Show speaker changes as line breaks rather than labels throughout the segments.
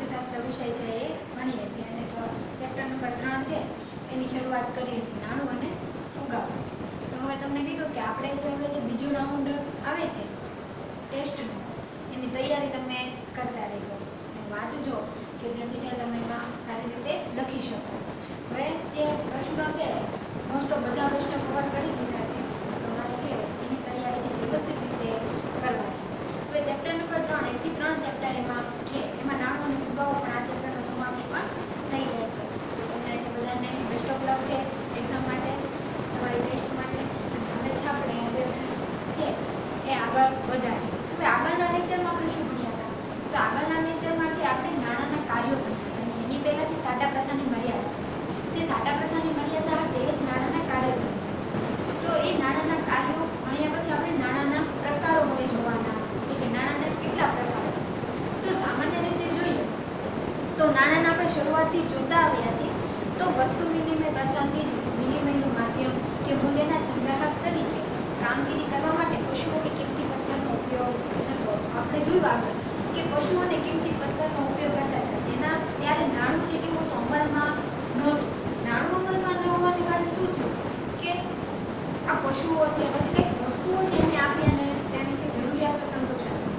અર્થશાસ્ત્ર વિષય છે એ ભણીએ છીએ અને તો ચેપ્ટર નંબર 3 છે એની શરૂઆત કરી હતી, નાણું અને ફુગાવો. તો હવે તમને કીધું કે આપણે હવે જે બીજું રાઉન્ડ આવે છે ટેસ્ટનું, એની તૈયારી તમે કરતા રહેજો અને વાંચજો કે જેથી છે તમે એમાં સારી રીતે લખી શકો. હવે જે પ્રશ્નો છે મોસ્ટ ઓફ બધા પ્રશ્નો કવર કરી દીધા છે, તો તમારે છે એની તૈયારી છે વ્યવસ્થિત રીતે કરવાની છે. હવે ચેપ્ટર નંબર 3 1 થી 3 ચેપ્ટર એમાં છે, એમાં નાણું અને ફુગાવો પણ આ ચેપ્ટરનો સમાવેશ પણ થઈ જાય છે. તો તમને જે બધાને બેસ્ટ ઓફ લક છે એક્ઝામ માટે, તમારી ટેસ્ટ માટે. હવે છે આપણે જે છે એ આગળ વધારીએ. હવે આગળના લેક્ચરમાં આપણે શું ભણ્યા હતા? તો આગળના લેક્ચરમાં છે આપણે નાણાંના કાર્યો ભણ્યા હતા અને એની પહેલાં છે સાટા પ્રથાની મર્યાદા. જે સાટા પ્રથાની મર્યાદા હતી એ જ નાણાંના કાર્યો ભણ્યા. તો એ નાણાંના કાર્યો ભણ્યા પછી આપણે નાણાંના પ્રકારો હવે જોવાના છે કે નાણાંના કેટલા પ્રકારો છે. તો સામાન્ય રીતે જોઈએ તો નાણાંના આપણે શરૂઆતથી જોતા આવ્યા છીએ. તો વસ્તુ વિનિમય પ્રથાથી જ વિનિમયનું માધ્યમ કે મૂલ્યના સંગ્રાહક તરીકે કામગીરી કરવા માટે પશુઓ કે કિંમતી પથ્થરનો ઉપયોગ થતો. આપણે જોયું આગળ કે પશુઓ અને કિંમતી પથ્થરનો ઉપયોગ કરતા હતા, જેના ત્યારે નાણું છે કેવું તો અમલમાં નહોતું. નાણું અમલમાં ન હોવાને કારણે શું થયું કે આ પશુઓ છે પછી કંઈક વસ્તુઓ છે એને આપી અને તેની છે જરૂરિયાતો સંતોષાતી.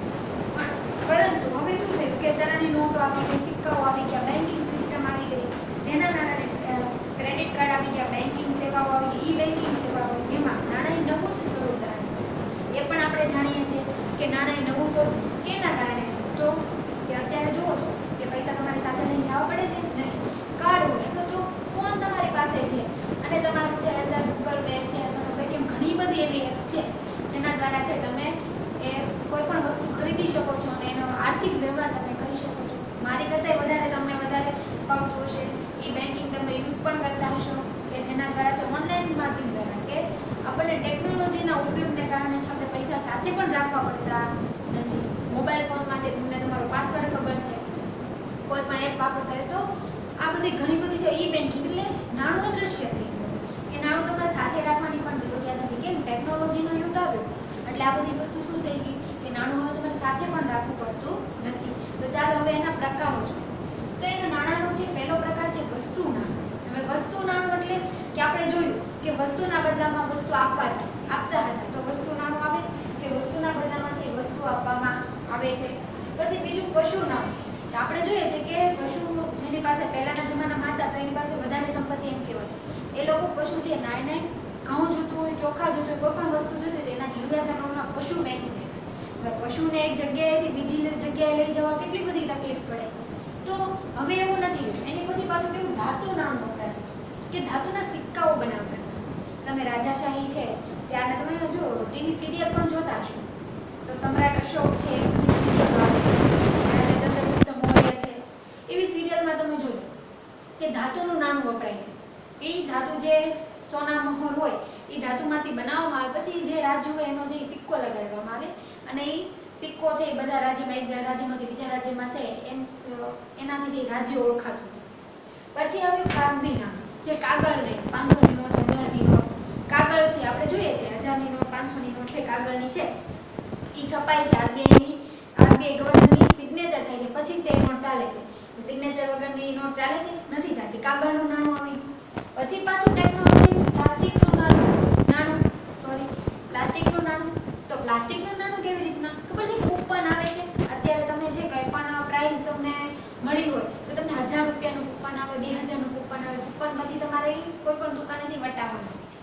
પરંતુ હવે શું થયું કે ચલણી નોટો આવી ગઈ, સિક્કાઓ આવી ગયા, બેન્કિંગ સિસ્ટમ આવી ગઈ, જેના કારણે ક્રેડિટ કાર્ડ આવી ગયા, બેન્કિંગ સેવાઓ આવી ગઈ, ઈ બેન્કિંગ સેવાઓ, જેમાં નાણાંએ નવું જ સ્વરૂપ ધારણ કર્યું. એ પણ આપણે જાણીએ છીએ કે નાણાંએ નવું સ્વરૂપ કેના કારણે? તો કે અત્યારે જુઓ છો કે પૈસા તમારી સાથે લઈને જવા પડે છે નહીં, કાર્ડ હોય અથવા તો ફોન તમારી પાસે છે અને તમારું છે અંદર ગૂગલ પે છે અથવા તો પેટીએમ, ઘણી બધી એવી એપ છે જેના દ્વારા છે તમે એ કોઈ પણ વસ્તુ ખરીદી શકો છો અને એનો આર્થિક વ્યવહાર તમે કરી શકો છો. મારી કરતાં તમને વધારે ફાવતું હશે. ઈ બેન્કિંગ તમે યુઝ પણ કરતા હશો કે જેના દ્વારા છે ઓનલાઈન માધ્યમ દ્વારા કે આપણને ટેકનોલોજીના ઉપયોગને કારણે છે આપણે પૈસા સાથે પણ રાખવા પડતા નથી. મોબાઈલ ફોનમાં છે તમને તમારો પાસવર્ડ ખબર છે, કોઈ પણ એપ વાપરતા હોય તો આ બધી ઘણી બધી છે ઈ બેન્કિંગ એટલે નાણું અદૃશ્ય થઈ ગયું કે નાણું તમારે સાથે રાખવાની પણ જરૂરિયાત નથી. કેમ? ટેકનોલોજીનો યુગ આવ્યો એટલે આ બધી વસ્તુ શું થઈ ગઈ કે નાણું હવે તમારે સાથે પણ રાખવું પડતું નથી. તો ચાલો હવે એના પ્રકારો જોઈએ. તો એનો નાણાંનો જે પહેલો પ્રકાર છે વસ્તુ નાણું. હવે વસ્તુ નાણું એટલે કે આપણે જોયું કે વસ્તુના બદલામાં વસ્તુ આપતા હતા, તો વસ્તુ નાણું આવે કે વસ્તુના બદલામાં છે વસ્તુ આપવામાં આવે છે. પછી બીજું પશુ નાણું. તો આપણે જોઈએ છે કે પશુ જેની પાસે પહેલાના જમાનામાં હતા તો એની પાસે વધારે સંપત્તિ એમ કહેવાય. એ લોકો પશુ છે નાઈને ઘઉં જોતું હોય, ચોખા જોતું હોય, કોઈ પણ વસ્તુ જોતી હોય તો એના જરૂરિયાતના પ્રમાણમાં પશુ વેચી દે. હવે પશુને એક જગ્યાએથી બીજી જગ્યાએ લઈ જવા કેટલી બધી તકલીફ પડે. તો હવે એવું નથી રહ્યું. એની પછી પાછું કેવું ધાતુ નાણું વપરાતું કે ધાતુના સિક્કાઓ બનાવતા હતા. તમે રાજાશાહી છે ત્યારના તમે જો ટીવી સિરિયલ પણ જોતા હશો તો સમ્રાટ અશોક છે એ બધી સિરિયલ આવે છે, રાજા ચંદ્રગુપ્ત મૌર્ય છે, એવી સિરિયલમાં તમે જોજો કે ધાતુનું નાણું વપરાય છે. એ ધાતુ જે સોના મહોર હોય એ ધાતુમાંથી બનાવવામાં આવે, પછી જે રાજ્ય હોય એનો જે સિક્કો લગાડવામાં આવે અને એ સિક્કો છે એ બધા રાજ્યમાં એક રાજ્યમાંથી બીજા રાજ્યમાં છે એમ એનાથી જે રાજ્ય ઓળખાતું. પછી આવ્યું કાગદી નાણું, જે કાગળ નહીં, 500ની નોટ, 1000ની નોટ, કાગળ છે આપણે જોઈએ છે 1000ની નોટ, 500ની નોટ છે કાગળની છે, એ છપાય છે આરબીઆઈ ગવર્નરની સિગ્નેચર થાય છે પછી તે નોટ ચાલે છે. સિગ્નેચર વગરની નોટ ચાલે છે? નથી ચાલતી. કાગળનું નાણું આવી. પછી પાછું ટેકનોલોજી પ્લાસ્ટિકનું નાણું. તો પ્લાસ્ટિકનું નાણું કેવી રીતના ખબર છે? કૂપન આવે છે. અત્યારે તમે જે કંઈ પણ પ્રાઇસ તમને મળી હોય તો તમને 1000 રૂપિયાનું કૂપન આવે, 2000નું કૂપન આવે. કૂપનમાંથી તમારે કોઈ પણ દુકાનેથી વટાવવાનું આવે છે.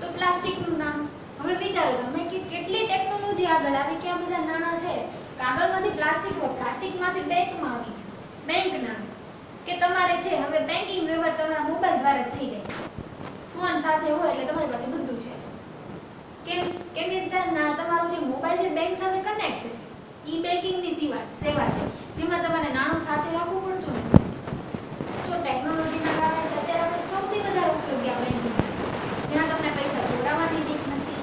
તો પ્લાસ્ટિકનું નાણું. હવે વિચારો તમે કે કેટલી ટેકનોલોજી આગળ આવી કે આ બધા નાણાં છે કાગળમાંથી પ્લાસ્ટિક હોય, પ્લાસ્ટિકમાંથી બેંકમાં આવી બેંક નાણું કે તમારે છે હવે બેન્કિંગ વ્યવહાર તમારા મોબાઈલ દ્વારા થઈ જાય છે. ફોન સાથે હોય એટલે તમારી પાસે બધું છે. કેમ રીતે તમારો જે મોબાઈલ છે બેંક સાથે કનેક્ટ છે. ઈ બેન્કિંગની સેવા છે જેમાં તમારે નાણું સાથે રાખવું પડતું નથી. તો ટેકનોલોજીના કારણે અત્યારે આપણે સૌથી વધારે ઉપયોગી આ બેન્કિંગ, જ્યાં તમને પૈસા ચોરાવાની બીક નથી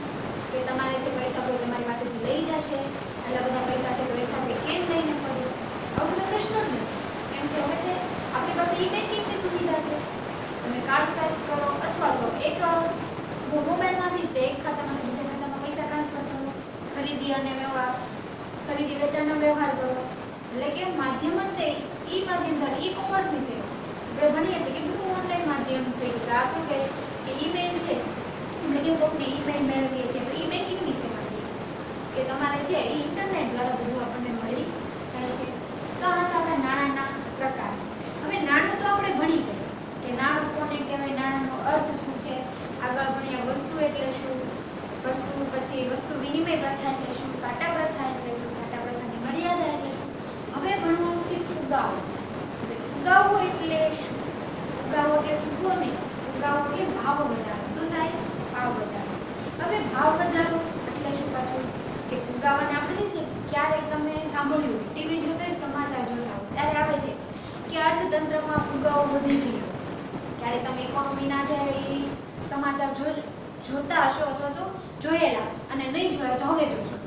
કે તમારે જે પૈસા કોઈ તમારી પાસેથી લઈ જશે, આટલા બધા પૈસા છે તો એક સાથે કેમ લઈને ફરવું, આવો બધો પ્રશ્ન જ નથી. કેમ કે હવે છે આપણી પાસે ઈ બેન્કિંગની સુવિધા છે. તમે કાર્ડ સ્વાઇપ કરો અથવા તો એક મોબાઈલમાંથી તે એક ખાતામાંથી બીજા ખાતામાં પૈસા ટ્રાન્સફર કરો, ખરીદી વેચાણનો વ્યવહાર કરો. એટલે કે માધ્યમ જ તે ઈ માધ્યમ આપણે ભણીએ છીએ કે બધું ઓનલાઈન માધ્યમ થઈ ગયું. આ શું કહે કે ઈમેલ છે, આપણે કેમ કોઈકને ઈમેલ મેળવીએ છીએ તો ઈ બેન્કિંગની સેવા થઈ કે તમારે છે એ ઇન્ટરનેટ દ્વારા બધું આપણને મળી જાય છે. તો આ હતા આપણા નાણાંના પ્રકાર. હવે નાણું તો આપણે ભણી ગયા કે નાણું કોને કહેવાય, નાણાંનો અર્થ શું છે, આગળ ભણ્યા વસ્તુ એટલે શું, વસ્તુ પછી વસ્તુ વિનિમય પ્રથા એટલે શું, સાટા પ્રથા એટલે શું, સાટા પ્રથાની મર્યાદા એટલે શું. હવે ભણવાનું છે ફુગાવો. ફુગાવો એટલે શું? ફુગાવો એટલે ફુગો નહીં, ફુગાવો એટલે ભાવ વધારો. શું થાય? ભાવ વધારો. હવે ભાવ વધારો એટલે શું પાછું કે ફુગાવાને આપણે છે ક્યારેક તમે સાંભળ્યું હોય, ટીવી જોતા હોય, સમાચાર જોતા હોય ત્યારે આવે છે કે અર્થતંત્રમાં ફુગાવો વધી રહ્યો છે. ક્યારેક તમે ઇકોનોમીના છે એ સમાચાર જોતા હશો અથવા તો જોયેલા હશો, અને નહીં જોયા તો હવે જોજો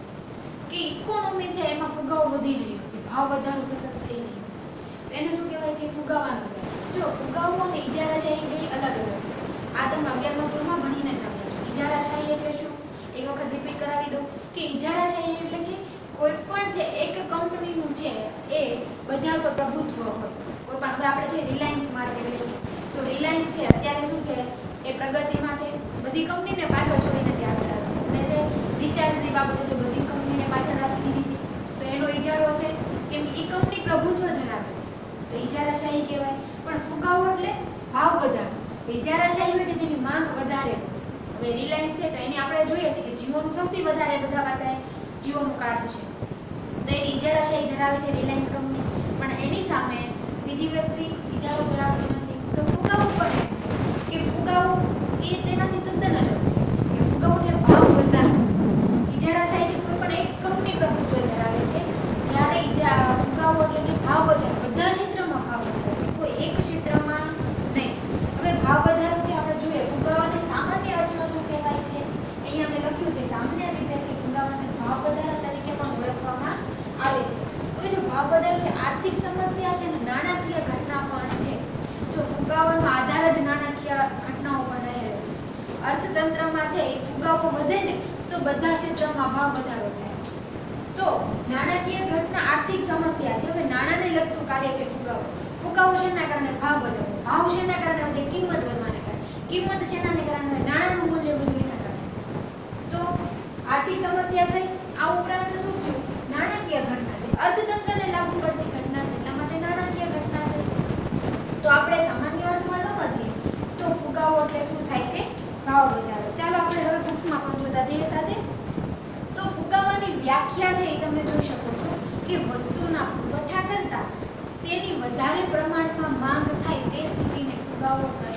કે ઇકોનોમી છે એમાં ફુગાવો વધી રહ્યો છે, ભાવ વધારો સતત થઈ રહ્યો છે. તો એને શું કહેવાય છે? ફુગાવાનો કહેવાય. જો ફુગાવો અને ઇજારાશાહી બે અલગ અલગ છે. આ તમે 11મા ધોરણમાં ભણીને જ આવ્યા છો. ઇજારાશાહી એટલે શું? એક વખત રિપીટ કરાવી દો કે ઇજારાશાહી એટલે કે કોઈ પણ છે એક કંપનીનું છે એ બજાર પર પ્રભુત્વ હોય. કોઈ પણ હવે આપણે જોઈએ રિલાયન્સ માર્કેટ લઈએ તો રિલાયન્સ છે અત્યારે શું છે એ પ્રગતિમાં છે, બધી કંપનીને પાછળ છોડીને ત્યાં આગળ આવે છે. અને જે રિચાર્જની બાબતે જો બધી કંપનીને પાછળ રાખી દીધી તો એનો ઇજારો છે કેમ એ કંપની પ્રભુત્વ ધરાવે છે તો ઇજારાશાહી કહેવાય. પણ ફુગાવો એટલે ભાવ વધારો. ઇજારાશાહી હોય કે જેની માંગ વધારે. હવે રિલાયન્સ છે તો એની આપણે જોઈએ છે કે જીઓનું સૌથી વધારે બધા પાસે જીઓનું કાર્ડ છે તો એની ઇજારાશાહી ધરાવે છે રિલાયન્સ કંપની. પણ એની સામે બીજી વ્યક્તિ ઇજારો ધરાવતી નથી. તો ફુગાવો પણ એમ છે કે ફુગાવો એ તેનાથી તદ્દન અલગ છે કે ફુગાવો એટલે ભાવ વધારો. ઇજારાશાહી છે કોઈ પણ એક કંપની પ્રભુત્વ ધરાવે છે, જ્યારે ફુગાવો એટલે કે ભાવ વધારો, બધા ક્ષેત્રમાં ભાવ વધારો, કોઈ એક ક્ષેત્રમાં નહીં. હવે ભાવ વધારો છે આપણે જોઈએ ફુગાવાને સામાન્ય અર્થમાં શું કહેવાય છે, અહીંયા આપણે લખ્યું છે સામાન્ય રીતે છે ફુગાવાને ભાવ વધારા તરીકે પણ ઓળખવામાં આવે છે. હવે જો ભાવ વધારો છે આર્થિક સમસ્યા છે ને નાણાકીય ઘટના પણ છે. જો ફુગાવાનો આધાર જ નાણાકીય ઘટનાઓ પર રહેલો છે. અર્થતંત્રમાં છે એ ફુગાવો વધે ને તો બધા ક્ષેત્રમાં ભાવ વધારો થાય. તો નાણાકીય ઘટના આર્થિક સમસ્યા છે. હવે નાણાંને લગતું કાર્ય છે ફુગાવો. ફુગાવો શેના કારણે? ભાવ વધારો. ભાવ શેના કારણે વધે? કિંમત વધવાને કારણે. કિંમત શેનાને કારણે? નાણાંનું મૂલ્ય વધ્યું એના કારણે. તો આર્થિક સમસ્યા થઈ, આ ઉપરાંત શું થયું? નાણાકીય ઘટના છે, અર્થતંત્રને લાગુ પડતી ઘટના છે, એટલા માટે નાણાકીય ઘટના છે. તો આપણે સામાન્ય અર્થમાં સમજીએ તો ફુગાવો એટલે શું થાય છે? ભાવ વધારો. ચાલો આપણે હવે બુક્સમાં પણ જોતા જઈએ સાથે. તો ફુગાવાની વ્યાખ્યા છે એ તમે જોઈ શકો છો કે વસ્તુના પુરવઠા કરતાં તેની વધારે પ્રમાણમાં માંગ થાય તે સ્થિતિને ફુગાવો કહે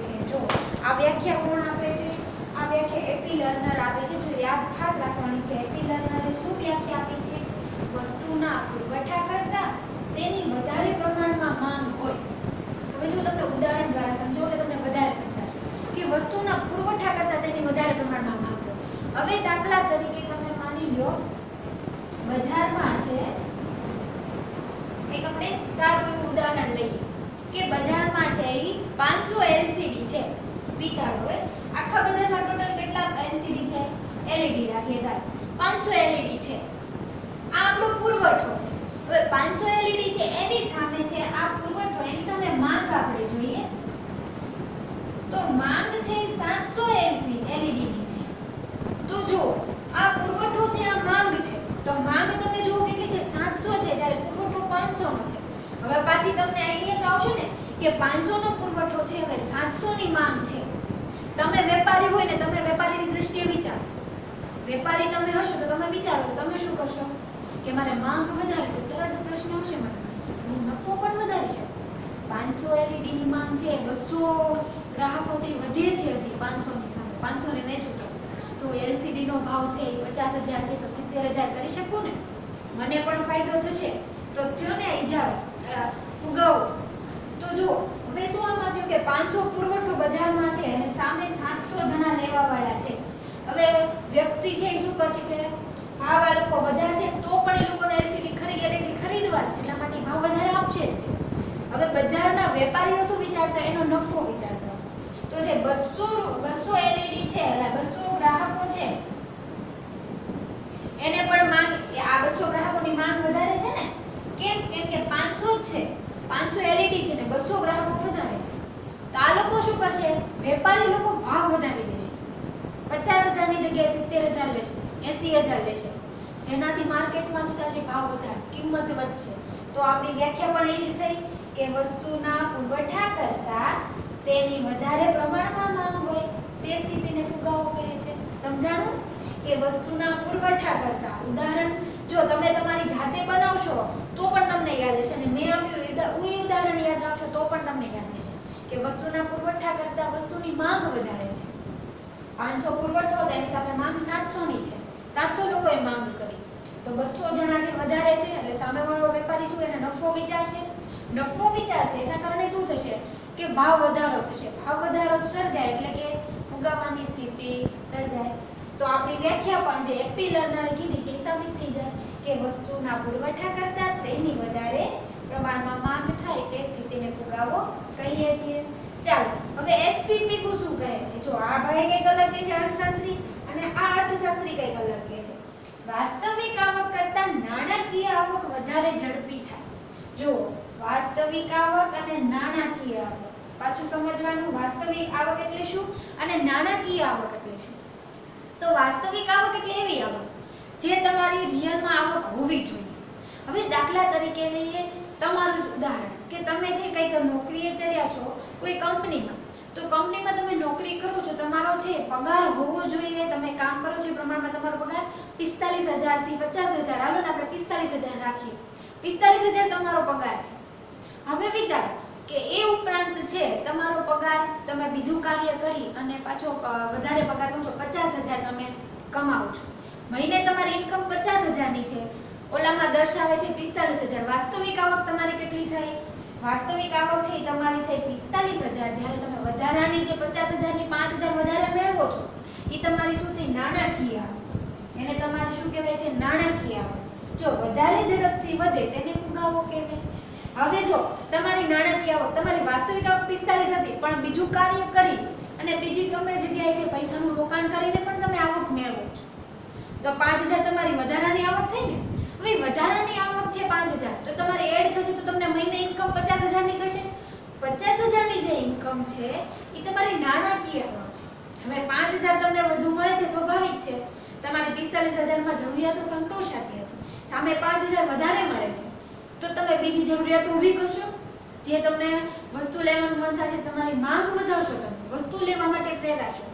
છે. જો આ વ્યાખ્યા કોણ આપે છે? આ વ્યાખ્યા એપી લર્નર આપે છે. જો યાદ ખાસ રાખવાની છે, એપી લર્નરે શું વ્યાખ્યા આપી છે? વસ્તુના પુરવઠા કરતાં તેની વધારે પ્રમાણમાં માંગ હોય. હવે જો તમને ઉદાહરણ દ્વારા સમજો એટલે તમને વધારે સમજાશે કે વસ્તુના પુરવઠા કરતાં તેની વધારે પ્રમાણમાં માંગ હોય. હવે દાખલા તરીકે તમે માની લો બજારમાં છે એક આપણે સારું એવું ઉદાહરણ લઈએ કે બજારમાં છે એ 500 એલસીડી છે. વિચારો હવે આખા બજારમાં ટોટલ કેટલા એલસીડી છે? એલઈડી રાખીએ ચાલો 500 એલઈડી છે. આ આપણો પુરવઠો છે. હવે 500 એલઈડી છે એની સામે છે આ પુરવઠો, એની સામે માંગ આપણે જોઈએ તો માંગ છે 700 એલઈડી ની છે. તો જો આ પુરવઠો છે, આ માંગ છે, તો માંગ તમે જુઓ કેટલી છે? 700 છે, જ્યારે પુરવઠો 500 નો છે. હવે પાછી તમને આઈડિયા તો આવશે ને કે 500 નો પુરવઠો છે, હવે 700 ની માંગ છે. તમે વેપારી હોય ને, તમે વેપારીની દ્રષ્ટિએ વિચારો. વેપારી તમે હશો તો તમે વિચારો તો તમે શું કરશો કે મારે માંગ વધારે છે, તરત પ્રશ્ન આવશે મને હું નફો પણ વધારી શકું. 500 એલઈડી ની માંગ છે, 200 ગ્રાહકો છે, વધે છે હજી 500 ની સામે. 500 ને વેચું તો એલસીડી નો ભાવ છે 50,000 છે તો 70,000 કરી શકું ને, મને પણ ફાયદો થશે. તો થયો ને ઇજારો, ફુગાવો. તો જુઓ હવે શું આમાં થયું કે 500 પુરવઠો બજારમાં છે અને સામે 700 જણા લેવા વાળા છે. હવે વ્યક્તિ છે એ શું કરશે કે ભાવ આ લોકો વધારશે તો પણ એ લોકોને એલઈડી ખરીદવા છે, એટલા માટે ભાવ વધારે આપશે જ. હવે બજારના વેપારીઓ શું વિચારતા? એનો નફો વિચારતા. તો જે 200 એલઈડી છે, 200 ગ્રાહકો છે એને પણ માંગ, આ 200 ગ્રાહકોની માંગ વધારે છે ને. કેમ? કેમ કે 500 જ છે, 500 એલઈડી છે ને 200 ગ્રાહકો વધારે કરશે, વેપારી લોકો ભાવ વધારી દેશે, 50,000 ની જગ્યાએ 70,000 લેશે, 80,000 લેશે, જેનાથી માર્કેટમાં શું થશે, ભાવ વધારે, કિંમત વધશે. તો આપણી વ્યાખ્યા પણ એ જ થઈ કે વસ્તુના પુરવઠા કરતા તેની વધારે પ્રમાણમાં માંગ હોય તે સ્થિતિને ફુગાવો કહે છે. સમજાણું? કે વસ્તુના પુરવઠા કરતા, ઉદાહરણ જો તમે તમારી જાતે બનાવશો તો પણ તમને યાદ રહેશે, અને મેં આપ્યું ઉદાહરણ યાદ રાખશો તો પણ તમને યાદ રહેશે કે વસ્તુના પુરવઠા કરતા વસ્તુની માંગ વધારે છે. 500 પુરવઠો હતો, એની સામે માંગ 700 ની છે, 700 લોકોએ માંગ કરી, તો વસ્તુઓ જણા છે વધારે છે, એટલે સામેવાળો વેપારી શું એને નફો વિચારશે. નફો વિચારશે એના કારણે શું થશે કે ભાવ વધારો થશે. ભાવ વધારો સર્જાય એટલે કે ફુગાવાની સ્થિતિ સર્જાય. તો આપણી વ્યાખ્યા પણ જે એપી લર્નરે કીધી છે એ સાબિત થઈ જાય કે વસ્તુના પુરવઠા કરતા તેની વધારે પ્રમાણમાં માંગ થાય તે સ્થિતિને ફુગાવો કહીએ છીએ. ચાલો હવે એસપી શું કહે છે? જો આ ભાઈ કઈક અલગ કહે છે અર્થશાસ્ત્રી, અને આ અર્થશાસ્ત્રી કઈક અલગ કહે છે. વાસ્તવિક આવક કરતા નાણાકીય આવક વધારે ઝડપી થાય. જો વાસ્તવિક આવક અને નાણાકીય આવક, પાછું સમજવાનું, વાસ્તવિક આવક એટલે શું અને નાણાકીય આવક એટલે શું. તો વાસ્તવિક આવક એટલે એવી આવક જે તમારી રિયલમાં આવક હોવી જોઈએ. હવે દાખલા તરીકે લઈએ તમારું ઉદાહરણ કે તમે છે કંઈક નોકરીએ ચડ્યા છો કોઈ કંપનીમાં, તો કંપનીમાં તમે નોકરી કરો છો, તમારો છે પગાર હોવો જોઈએ, તમે કામ કરો છો એ પ્રમાણમાં તમારો પગાર 45,000 થી 50,000, હાલો ને આપણે 45,000 રાખીએ, 45,000 તમારો પગાર છે. હવે વિચારો કે એ ઉપરાંત છે તમારો પગાર, તમે બીજું કાર્ય કરી અને પાછો વધારે પગાર કમાશો, 50,000 તમે કમાવો છો, મહિને તમારી ઇન્કમ 50,000 ની છે, ઓલામાં દર્શાવે છે 45,000. વાસ્તવિક આવક તમારી કેટલી થઈ? વાસ્તવિક આવક છે તમારી થઈ 45,000. જ્યારે તમે વધારાની જે 50,000 ની 5,000 વધારે મેળવો છો એ તમારી શું થઈ? નાણાકીય આવક. એને તમારી શું કહેવાય છે? નાણાકીય આવક. જો વધારે ઝડપથી વધે તેને ફુગાવો કહેવાય. હવે જો તમારી નાણાકીય આવક, તમારી વાસ્તવિક આવક 45 હતી પણ બીજું કાર્ય કરી અને બીજી ગમે જગ્યાએ છે પૈસાનું રોકાણ કરીને પણ તમે આવક મેળવો છો, તો 5,000 તમારી વધારાની આવક થઈ ને. હવે વધારાની આવક છે 5,000, તો તમારે એડ થશે તો તમને મહિને ઇન્કમ 50,000 ની થશે. 50,000 ની જે ઇન્કમ છે એ તમારી નાણાકીય આવક છે. હવે 5,000 તમને વધુ મળે છે, સ્વાભાવિક છે, તમારી 45,000 માં જરૂરિયાતો સંતોષાતી હતી, સામે 5,000 વધારે મળે છે, તો તમે બીજી જરૂરિયાતો ઊભી કરશો, જે તમને વસ્તુ લેવાનું મન થશે, તમારી માંગ વધારશો, તમે વસ્તુ લેવા માટે પ્રેરાશો.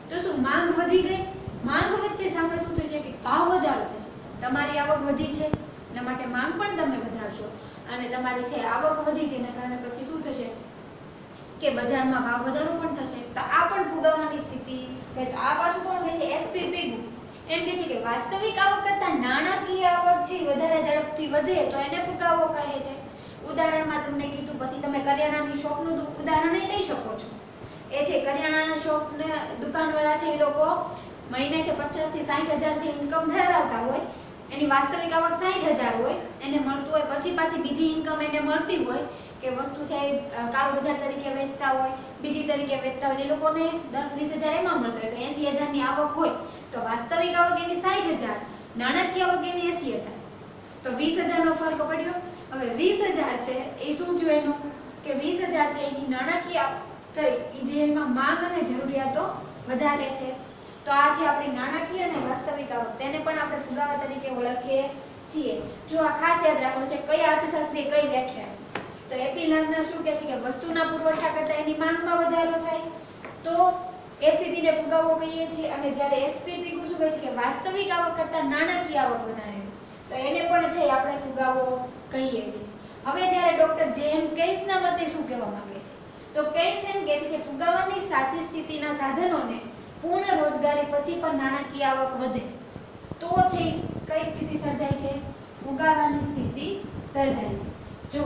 તો શું માંગ વધી ગઈ? માંગ વચ્ચે સામે શું થશે કે ભાવ વધારો થશે. તમારી આવક વધી છે એના માટે માંગ પણ તમે વધારશો, અને તમારી છે આવક વધી છે એના કારણે પછી શું થશે કે બજારમાં ભાવ વધારો પણ થશે. તો આ પણ ફુગાવાની સ્થિતિ. તો આ પાછું કોણ કહે છે? એસપી ભેગું એમ કહે છે કે વાસ્તવિક આવક કરતા નાણાકીય આવક છે વધારે ઝડપથી વધે તો એને ફુગાવો કહે છે. ઉદાહરણમાં તમને કીધું, પછી તમે કરિયાણાની શોપનું ઉદાહરણ લઈ શકો છો. એ છે કરિયાણાના શોપને દુકાનવાળા છે એ લોકો મહિને છે 50,000 થી 60,000 છે ઇન્કમ ધરાવતા હોય, એની વાસ્તવિક આવક 60,000 હોય, એને મળતું હોય, પછી પાછી બીજી ઇન્કમ એને મળતી હોય કે વસ્તુ છે કાળો બજાર તરીકે વેચતા હોય, બીજી તરીકે વેચતા હોય, એ લોકોને 10-20,000 એમાં મળતા હોય, તો 80,000 ની આવક હોય તો વાસ્તવિક આવક એની 60,000, નાણાકીય આવક એની 80,000, તો 20,000 નો ફરક પડ્યો. હવે 20,000 છે એ શું થયું એનું કે 20,000 છે એની નાણાકીય થઈ, જે એમાં માંગ અને જરૂરિયાતો વધારે છે. તો આ છે આપણી નાણાકીય અને વાસ્તવિક આવક, તેને પણ આપણે ફુગાવા તરીકે ઓળખીએ છીએ. જો આ ખાસ યાદ રાખવાનું છે કયા અર્થશાસ્ત્રીએ કઈ વ્યાખ્યા. તો એપી લર્નર શું કહે છે કે વસ્તુના પુરવઠા કરતા એની માંગમાં વધારો થાય તો એ સ્થિતિને ફુગાવો કહીએ છીએ. અને જ્યારે એસપી શું કહે છે કે વાસ્તવિક આવક કરતા નાણાકીય આવક વધારે, તો એને પણ છે આપણે ફુગાવો કહીએ છીએ. હવે જ્યારે ડોક્ટર જેમ કેન્સના મતે શું કહેવા માંગે છે, તો કેન્સ એમ કહે છે કે ફુગાવાની સાચી સ્થિતિના સાધનોને પૂર્ણ રોજગારી પછી પણ નાણાકીય આવક વધે તો છે કઈ સ્થિતિ સર્જાય છે? ફુગાવાની સ્થિતિ સર્જાય છે. જો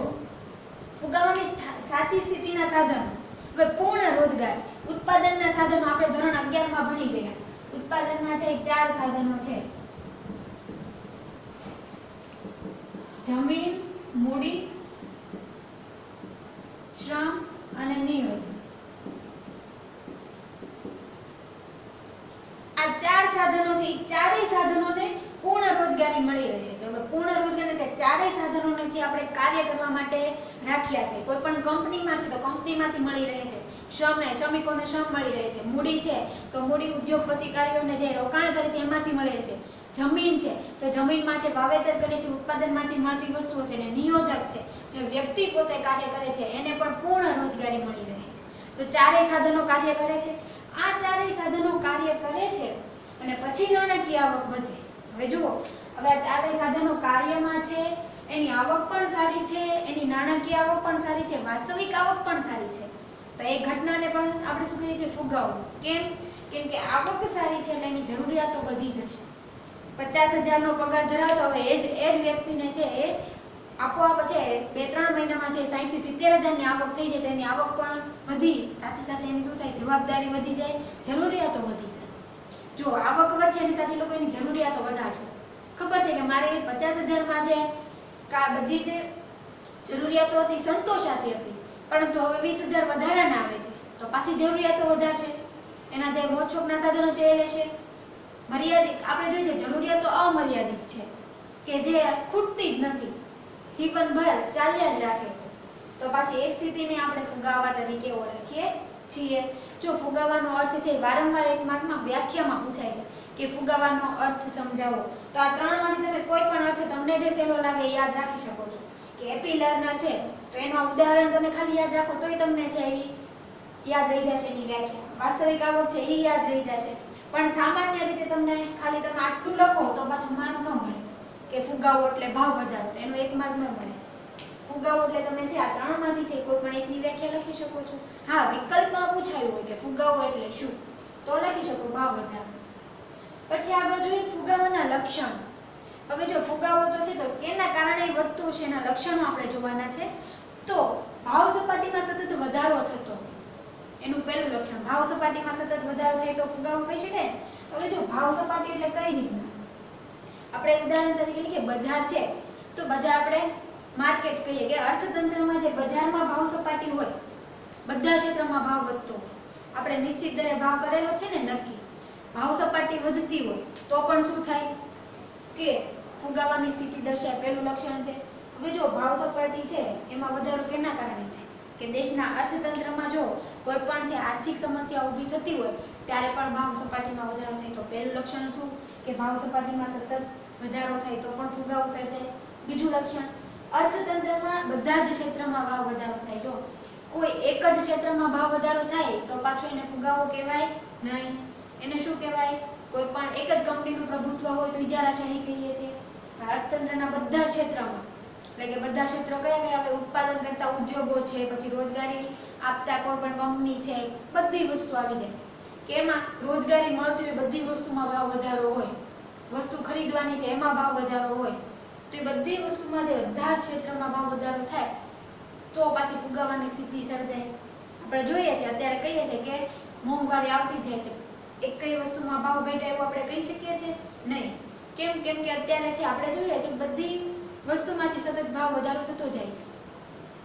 ફુગાવાની સાચી સ્થિતિના સાધનો, હવે પૂર્ણ રોજગારી, ઉત્પાદનના સાધનો આપણે ધોરણ 11 માં ભણી ગયા. ઉત્પાદનના છે 4 સાધનો છે: જમીન, મૂડી, શ્રમ અને નિયોજન. આ 4 સાધનો છે એ ચારેય સાધનોને પૂર્ણ રોજગારી મળી રહી છે. હવે પૂર્ણ રોજગારી એટલે ચારેય સાધનોને જે આપણે કાર્ય કરવા માટે રાખ્યા છે, કોઈ પણ કંપનીમાં છે તો કંપનીમાંથી મળી રહે છે, શ્રમિકોને શ્રમ મળી રહે છે, મૂડી છે તો મૂડી ઉદ્યોગપતિકારીઓને જે રોકાણ કરે છે એમાંથી મળે છે, જમીન છે તો જમીનમાં જે વાવેતર કરે છે ઉત્પાદનમાંથી મળતી વસ્તુઓ છે, અને નિયોજક છે જે વ્યક્તિ પોતે કાર્ય કરે છે એને પણ પૂર્ણ રોજગારી મળી રહે છે. તો ચારેય સાધનો કાર્ય કરે છે. આ ચારેય સાધનો કાર્ય કરે છે અને પછી નાણાકીય આવક વધે. હવે જુઓ, હવે આ ચારેય સાધનો કાર્યમાં છે, એની આવક પણ સારી છે, એની નાણાકીય આવક પણ સારી છે, વાસ્તવિક આવક પણ સારી છે. તો એ ઘટનાને પણ આપણે શું કહીએ છીએ? ફુગાવો. કેમ કે આવક સારી છે એટલે એની જરૂરિયાતો વધી જશે. 50,000 નો પગાર ધરાવતો હોય એ જ વ્યક્તિને છે એ આપોઆપ છે 2-3 મહિનામાં છે 60,000 થી 70,000 ની આવક થઈ જાય તો એની આવક પણ વધી, સાથે સાથે એની શું થાય? જવાબદારી વધી જાય, જરૂરિયાતો વધી જાય. જો આવક વધશે એની સાથે લોકો એની જરૂરિયાતો વધારશે. ખબર છે કે મારે 50,000 માં જે બધી જે જરૂરિયાતો હતી સંતોષાતી હતી, પરંતુ હવે 20,000 વધારાના આવે છે તો પાછી જરૂરિયાતો વધારશે. એના જે મોજશોખના સાધનો છે એ લેશે. મર્યાદિત આપણે જોઈએ છે જરૂરિયાતો અમર્યાદિત છે કે જે ખૂટતી જ નથી, જીવનભર ચાલ્યા જ રાખે છે. તો પાછી એ સ્થિતિને આપણે ફુગાવા તરીકે ઓળખીએ છીએ. જો ફુગાવાનો અર્થ છે વારંવાર એક માર્કમાં વ્યાખ્યામાં પૂછાય છે કે ફુગાવાનો અર્થ સમજાવો, તો આ ત્રણમાંથી તમે કોઈ પણ અર્થ તમને જે સહેલો લાગે એ યાદ રાખી શકો છો. કે એપી લર્નર છે તો એનું ઉદાહરણ તમે ખાલી યાદ રાખો તોય તમને છે એ યાદ રહી જશે એની વ્યાખ્યા. વાસ્તવિક આવક છે એ યાદ રહી જશે. પણ સામાન્ય રીતે તમને ખાલી તમે આટલું લખો તો પાછું માર્ક ન મળે કે ફુગાવો એટલે ભાવ વધારો, તો એનો એક માર્ક ન મળે. ફુગાવો એટલે તમે છે આ ત્રણમાંથી છે કોઈ પણ એકની વ્યાખ્યા લખી શકો છો. હા, વિકલ્પમાં પૂછાયું હોય કે ફુગાવો એટલે શું, તો લખી શકો ભાવ વધારો. પછી આગળ જોઈએ ફુગાવાના લક્ષણ. હવે જો ફુગાવો તો છે તો કેના કારણે વધતું છે એના લક્ષણો આપણે જોવાના છે. તો ભાવ સપાટીમાં સતત વધારો થતો, એનું પહેલું લક્ષણ. ભાવ સપાટીમાં સતત વધારો થાય તો ફુગાવો કહી શકાય. હવે જો ભાવ સપાટી એટલે કઈ રીતના, આપણે ઉદાહરણ તરીકે લઈએ બજાર છે તો બજાર આપણે માર્કેટ કહીએ કે અર્થતંત્રમાં જે બજારમાં ભાવ સપાટી હોય, બધા ક્ષેત્રમાં ભાવ વધતો, આપણે નિશ્ચિત દરે ભાવ કરેલો છે ને નક્કી, ભાવ સપાટી વધતી હોય તો પણ શું થાય કે ફુગાવાની સ્થિતિ દર્શાય, પહેલું લક્ષણ છે. હવે જો ભાવ સપાટી છે એમાં વધારો કેના કારણે થાય કે દેશના અર્થતંત્રમાં જો કોઈ પણ છે આર્થિક સમસ્યા ઊભી થતી હોય ત્યારે પણ ભાવ સપાટીમાં વધારો થાય, તો પહેલું લક્ષણ શું કે ભાવ સપાટીમાં સતત વધારો થાય તો પણ ફુગાવો સર્જાય. બીજું લક્ષણ, અર્થતંત્રમાં બધા જ ક્ષેત્રમાં ભાવ વધારો થાય. જો કોઈ એક જ ક્ષેત્રમાં ભાવ વધારો થાય તો પાછો એને ફુગાવો કહેવાય નહીં. એને શું કહેવાય? કોઈ પણ એક જ કંપનીનું પ્રભુત્વ હોય તો ઇજારાશાહી કહીએ છીએ. અર્થતંત્રના બધા ક્ષેત્રમાં, એટલે કે બધા ક્ષેત્રો કયા કયા આવે? ઉત્પાદન કરતા ઉદ્યોગો છે, પછી રોજગારી આપતા કોઈ પણ કંપની છે, બધી વસ્તુ આવી જાય કે એમાં રોજગારી મળતી હોય બધી વસ્તુમાં ભાવ વધારો હોય, વસ્તુ ખરીદવાની છે એમાં ભાવ વધારો હોય, તો એ બધી વસ્તુમાં જે બધા જ ક્ષેત્રમાં ભાવ વધારો થાય તો પાછી ફુગાવાની સ્થિતિ સર્જાય. આપણે જોઈએ છીએ અત્યારે કહીએ છીએ કે મોંઘવારી આવતી જાય છે, એક કઈ વસ્તુમાં ભાવ ઘટ્યા એવું આપણે કહી શકીએ છીએ નહીં. કેમ કે અત્યારે છે આપણે જોઈએ છીએ બધી વસ્તુમાંથી સતત ભાવ વધારો થતો જાય છે.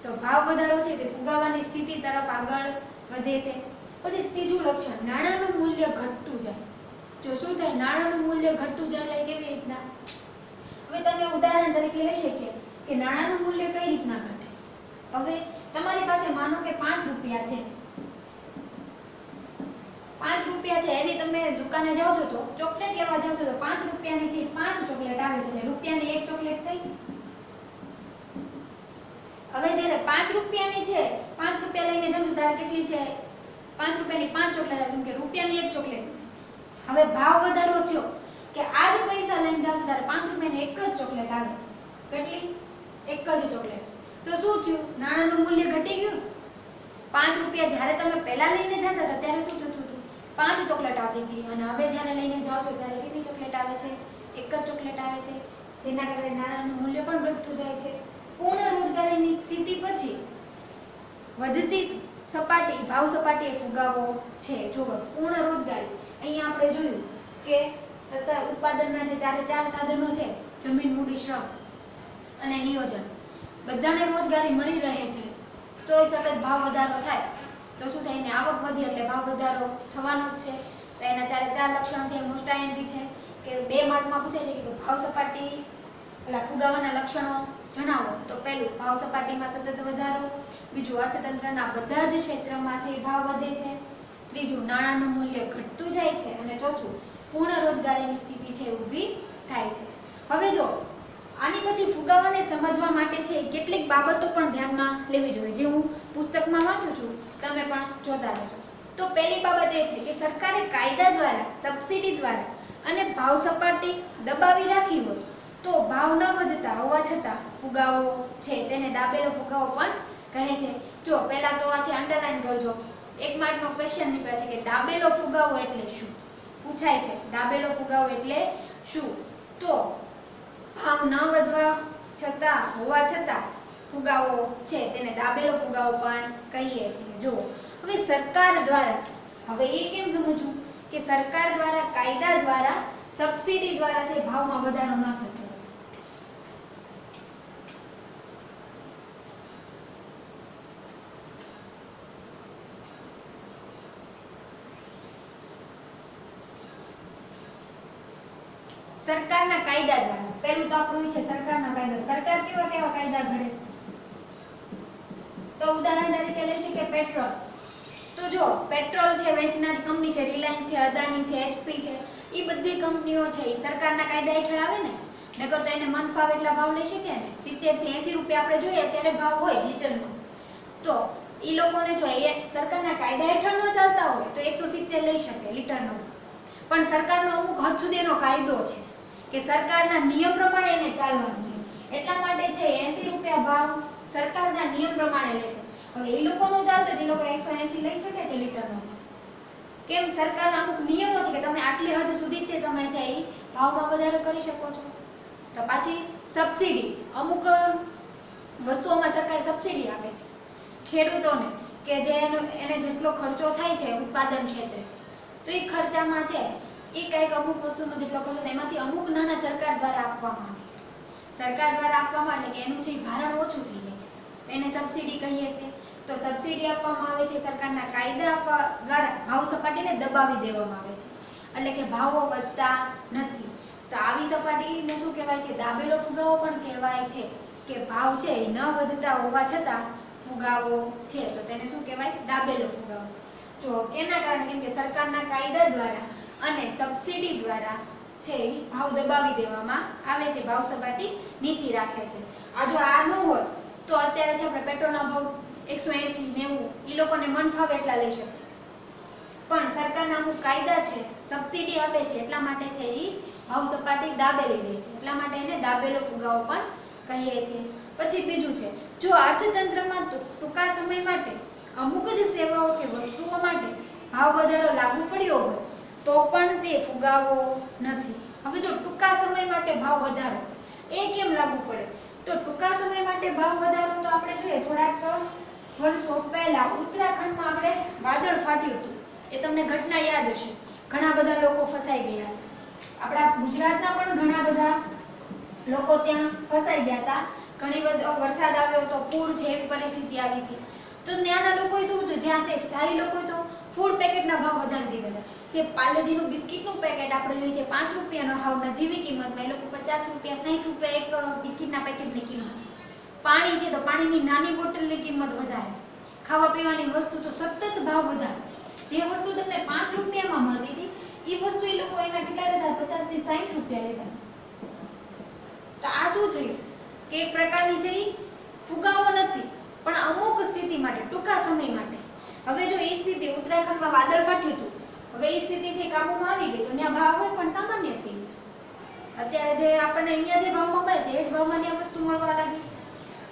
તો ભાવ વધારો છે તે ફુગાવાની સ્થિતિ તરફ આગળ વધે છે. પછી ત્રીજું લક્ષણ, નાણાંનું મૂલ્ય ઘટતું જાય. જો શું થાય? નાણાંનું મૂલ્ય ઘટતું જાય એટલે કેવી રીતના? હવે તમે ઉદાહરણ તરીકે લઈ શકીએ કે નાણાંનું મૂલ્ય કઈ રીતના ઘટે. હવે તમારી પાસે માનો કે 5 રૂપિયા છે, 5 રૂપિયા છે એની તમે દુકાને જાઓ છો તો ચોકલેટ લેવા જાઓ છો તો 5 રૂપિયાની જે 5 ચોકલેટ આવે છે એટલે રૂપિયાની એક ચોકલેટ થઈ. હવે જ્યારે 5 રૂપિયાની છે, 5 રૂપિયા લઈને જાવ છો ત્યારે કેટલી છે? 5 રૂપિયાની 5 ચોકલેટ આવે, કેમ કે રૂપિયાની એક ચોકલેટ. હવે ભાવ વધારો થયો કે આ જ પૈસા લઈને જાવ છો ત્યારે 5 રૂપિયાની એક જ ચોકલેટ આવે છે. કેટલી? એક જ ચોકલેટ. તો શું થયું? નાણાંનું મૂલ્ય ઘટી ગયું. 5 રૂપિયા જ્યારે તમે પહેલા લઈને જતા હતા ત્યારે શું થતું હતું? 5 ચોકલેટ આવતી હતી, અને હવે જ્યારે લઈને જાઓ છો ત્યારે કેટલી ચોકલેટ આવે છે? એક જ ચોકલેટ આવે છે, જેના કારણે નાણાંનું મૂલ્ય પણ ઘટતું જાય છે. પૂર્ણ રોજગારીની સ્થિતિ પછી વધતી સપાટી, ભાવ સપાટી એ ફુગાવો છે. જો પૂર્ણ રોજગારી, અહીંયા આપણે જોયું કે તથા ઉત્પાદનના જે ચાર સાધનો છે, જમીન, મૂડી, શ્રમ અને નિયોજન, બધાને રોજગારી મળી રહે છે તો સતત ભાવ વધારો થાય તો શું થાય? એને આવક વધી એટલે ભાવ વધારો થવાનો જ છે. તો એના ચાર લક્ષણ છે, મોસ્ટ આઈએમપી છે કે 2 માર્કમાં પૂછાય છે કે ભાવ સપાટી ફુગાવાના લક્ષણો જણાવો. તો પહેલું, ભાવ સપાટીમાં સતત વધારો. બીજું, અર્થતંત્રના બધા જ ક્ષેત્રમાં છે એ ભાવ વધે છે. ત્રીજું, નાણાંનું મૂલ્ય ઘટતું જાય છે. અને ચોથું, પૂર્ણ રોજગારીની સ્થિતિ છે ઊભી થાય છે. હવે જો આની પછી ફુગાવાને સમજવા માટે છે કેટલીક બાબતો પણ ધ્યાનમાં લેવી જોઈએ, જે હું પુસ્તકમાં વાંચું છું, તમે પણ જોતા રહેજો. તો પહેલી બાબત એ છે કે સરકારે કાયદા દ્વારા, સબસિડી દ્વારા અને ભાવ સપાટી દબાવી રાખી હોય તો ભાવ ન વધતા હોવા છતાં ફુગાવો છે તેને દાબેલો ફુગાવો પણ કહે છે. જો પહેલા તો આ છે અંડરલાઈન કરજો. 1 માર્કનો ક્વેશ્ચન નીકળે છે કે દાબેલો ફુગાવો એટલે શું? પૂછાય છે દાબેલો ફુગાવો એટલે શું? તો ભાવ ન વધવા છતાં હોવા છતાં ફુગાવો છે તેને દાબેલો ફુગાવો પણ કહીએ છીએ. જો હવે સરકાર દ્વારા, હવે એ કેમ સમજવું કે સરકાર દ્વારા, કાયદા દ્વારા, સબસિડી દ્વારા છે ભાવમાં વધારો ન થતો. સરકારના કાયદા દ્વારા, પહેલું તો આપણું છે સરકારના કાયદા. સરકાર કેવા કેવા કાયદા ઘડે? તો ઉદાહરણ તરીકે લઈશું કે પેટ્રોલ. તો જો પેટ્રોલ છે વેચનારી કંપની છે, રિલાયન્સ છે, અદાણી છે, HP છે, એ બધી કંપનીઓ છે એ સરકારના કાયદા હેઠળ આવે ને. નકર તો એને મન ફાવે એટલા ભાવ લઈ શકે ને. 70 થી 80 રૂપિયા આપણે જોઈએ ત્યારે ભાવ હોય લીટરનો. તો એ લોકોને જો એ સરકારના કાયદા હેઠળ ન ચાલતા હોય તો 170 લઈ શકે લીટરનો. પણ સરકારનો અમુક હદ સુધીનો કાયદો છે કે સરકારના નિયમ પ્રમાણે એને ચાલવાનું છે. એટલા માટે છે 80 રૂપિયા ભાવ સરકારના નિયમ પ્રમાણે લે છે. હવે એ લોકોનું ચાલતું એ લોકો 180 લઈ શકે છે લીટરનો. કેમ? સરકારના અમુક નિયમો છે કે તમે આટલી હદ સુધી તે તમે છે એ ભાવમાં વધારો કરી શકો છો. તો પાછી સબસિડી, અમુક વસ્તુઓમાં સરકાર સબસિડી આપે છે ખેડૂતોને કે જે એને જેટલો ખર્ચો થાય છે ઉત્પાદન ક્ષેત્રે, તો એ ખર્ચામાં છે એ કંઈક અમુક વસ્તુનો જેટલો ખર્ચો થાય એમાંથી અમુક નાના સરકાર દ્વારા આપવામાં આવે છે. સરકાર દ્વારા આપવામાં એટલે કે એનું જે ભારણ ઓછું થઈ જાય છે તો એને સબસિડી કહીએ છીએ. તો સબસિડી આપવામાં આવે છે સરકારના કાયદા દ્વારા ભાવ સપાટીને દબાવી દેવામાં આવે છે, એટલે કે ભાવો વધતા નથી. તો આવી સપાટીને શું કહેવાય છે? દાબેલો ફુગાવો પણ કહેવાય છે કે ભાવ છે એ ન વધતા હોવા છતાં ફુગાવો છે તો તેને શું કહેવાય? દાબેલો ફુગાવો. જો કેના કારણે? કેમ કે સરકારના કાયદા દ્વારા અને સબસિડી દ્વારા છે એ ભાવ દબાવી દેવામાં આવે છે, ભાવ સપાટી નીચી રાખે છે. આ જો આ ન હોત તો અત્યારે છે આપણે પેટ્રોલના ભાવ 180, 90 એ લોકોને મન ફાવે એટલા લઈ શકે છે. પણ સરકારના અમુક કાયદા છે, સબસિડી આપે છે, એટલા માટે છે એ ભાવ સપાટી દાબેલી દે છે. એટલા માટે એને દાબેલો ફુગાવો પણ કહીએ છીએ. પછી બીજું છે, જો અર્થતંત્રમાં ટૂંકા સમય માટે અમુક જ સેવાઓ કે વસ્તુઓ માટે ભાવ વધારો લાગુ પડ્યો હોય તો પણ તે ફુગાવો નથી. હવે જો ટૂંકા સમય માટે ભાવ વધારો એ કેમ લાગુ પડે? તો ટૂંકા સમય માટે ભાવ વધારો તો આપણે જોઈએ થોડાક વર્ષો પહેલા ઉત્તરાખંડમાં આપણે વાદળ ફાટ્યું હતું. એ તમને ઘટના યાદ હશે. ઘણા બધા લોકો ફસાઈ ગયા હતા. આપણા ગુજરાતના પણ ઘણા બધા લોકો ત્યાં ફસાઈ ગયા હતા. ઘણી બધો વરસાદ આવ્યો તો પૂર છે એવી પરિસ્થિતિ આવી હતી. તો ત્યાંના લોકોએ શું હતું, જ્યાં તે સ્થાયી લોકોએ તો ફૂડ પેકેટના ભાવ વધારી દીધા. જે પાર્લેજીનું બિસ્કિટનું પેકેટ આપણે જોઈએ છે 5 રૂપિયાનો હાવ નજીવી કિંમતમાં, એ લોકો 50 રૂપિયા 60 રૂપિયા એક બિસ્કિટના પેકેટની કિંમત. પાણી છે તો પાણીની નાની બોટલની કિંમત વધારે. ખાવા પીવાની વસ્તુ તો સતત ભાવ વધારે. જે વસ્તુ તમને 5 રૂપિયામાં મળતી હતી એ વસ્તુ એ લોકો એના કેટલા લેતા? 50 થી 60 રૂપિયા લેતા. તો આ શું થયું કે એક પ્રકારની છે ફુગાવો નથી, પણ અમુક સ્થિતિ માટે, ટૂંકા સમય માટે. હવે જો એ સ્થિતિ ઉત્તરાખંડમાં વાદળ ફાટ્યું હતું, હવે એ સ્થિતિ છે કાબુમાં આવી ગઈ તો ત્યાં ભાવ હોય પણ સામાન્ય થઈ ગઈ. અત્યારે જે આપણને અહીંયા જે ભાવમાં મળે છે એ જ ભાવમાં ત્યાં વસ્તુ મળવા લાગી.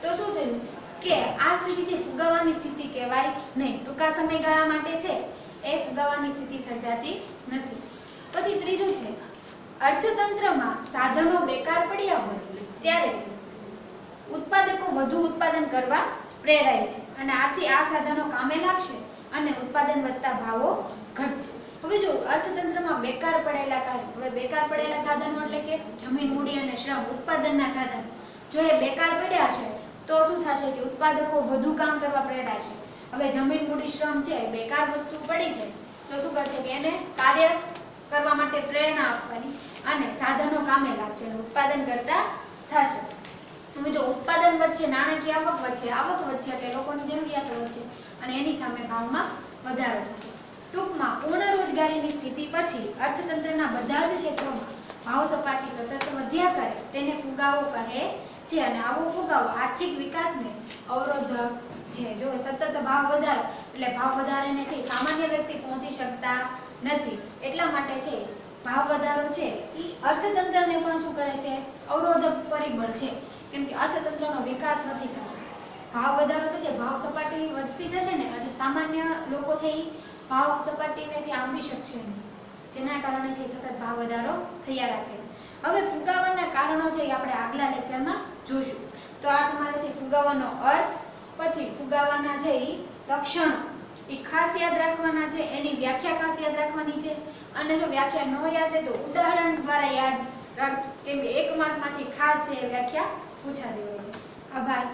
તો શું થયું કે આ સ્થિતિ છે ફુગાવાની સ્થિતિ કહેવાય નહીં. ટૂંકા સમયગાળા માટે છે એ ફુગાવાની સ્થિતિ સર્જાતી નથી. પછી ત્રીજું છે, અર્થતંત્રમાં સાધનો બેકાર પડ્યા હોય ત્યારે ઉત્પાદકો વધુ ઉત્પાદન કરવા પ્રેરાય છે અને આથી આ સાધનો કામે લાગશે અને ઉત્પાદન વધતા ભાવો ઘટશે. હવે જો અર્થતંત્રમાં બેકાર પડેલા કાર્ય, હવે બેકાર પડેલા સાધનો એટલે કે જમીન, મૂડી અને શ્રમ, ઉત્પાદનના સાધન, જો એ બેકાર પડ્યા છે તો શું થશે કે ઉત્પાદકો વધુ કામ કરવા પ્રેરાશે. હવે જમીન, મૂડી, શ્રમ છે બેકાર વસ્તુ પડી છે તો શું કરશે કે એને કાર્ય કરવા માટે પ્રેરણા આપવાની અને સાધનો કામે લાગશે અને ઉત્પાદન કરતા થશે. હવે જો ઉત્પાદન વધશે, નાણાકીય આવક વધશે એટલે લોકોની જરૂરિયાત અને એની સામે ભાવમાં વધારો થશે. ટૂંકમાં પૂર્ણ રોજગારીની સ્થિતિ પછી અર્થતંત્રના બધા જ ક્ષેત્રોમાં ભાવ સપાટી સતત વધ્યા કરે તેને ફુગાવો કહે છે. અને આવો ફુગાવો આર્થિક વિકાસને અવરોધક છે. જો સતત ભાવ વધારો એટલે ભાવ વધારાને છે સામાન્ય વ્યક્તિ પહોંચી શકતા નથી, એટલા માટે છે ભાવ વધારો છે એ અર્થતંત્રને પણ શું કરે છે? અવરોધક પરિબળ છે, કેમ કે અર્થતંત્રનો વિકાસ નથી થતો. ભાવ વધારો થશે, ભાવ સપાટી વધતી જશે ને એટલે સામાન્ય લોકો છે એ ભાવ સપાટીને જે આંબી શકશે નહીં, જેના કારણે છે સતત ભાવ વધારો થયા રાખે છે. હવે ફુગાવાના કારણો છે એ આપણે આગલા લેક્ચરમાં જોઈશું. તો આ તમારે છે ફુગાવાનો અર્થ, પછી ફુગાવાના છે એ લક્ષણો એ ખાસ યાદ રાખવાના છે, એની વ્યાખ્યા ખાસ યાદ રાખવાની છે. અને જો વ્યાખ્યા ન યાદ રહે તો ઉદાહરણ દ્વારા યાદ રાખ, કેમ કે 1 માર્કમાંથી ખાસ છે વ્યાખ્યા પૂછાતી હોય છે. આભાર.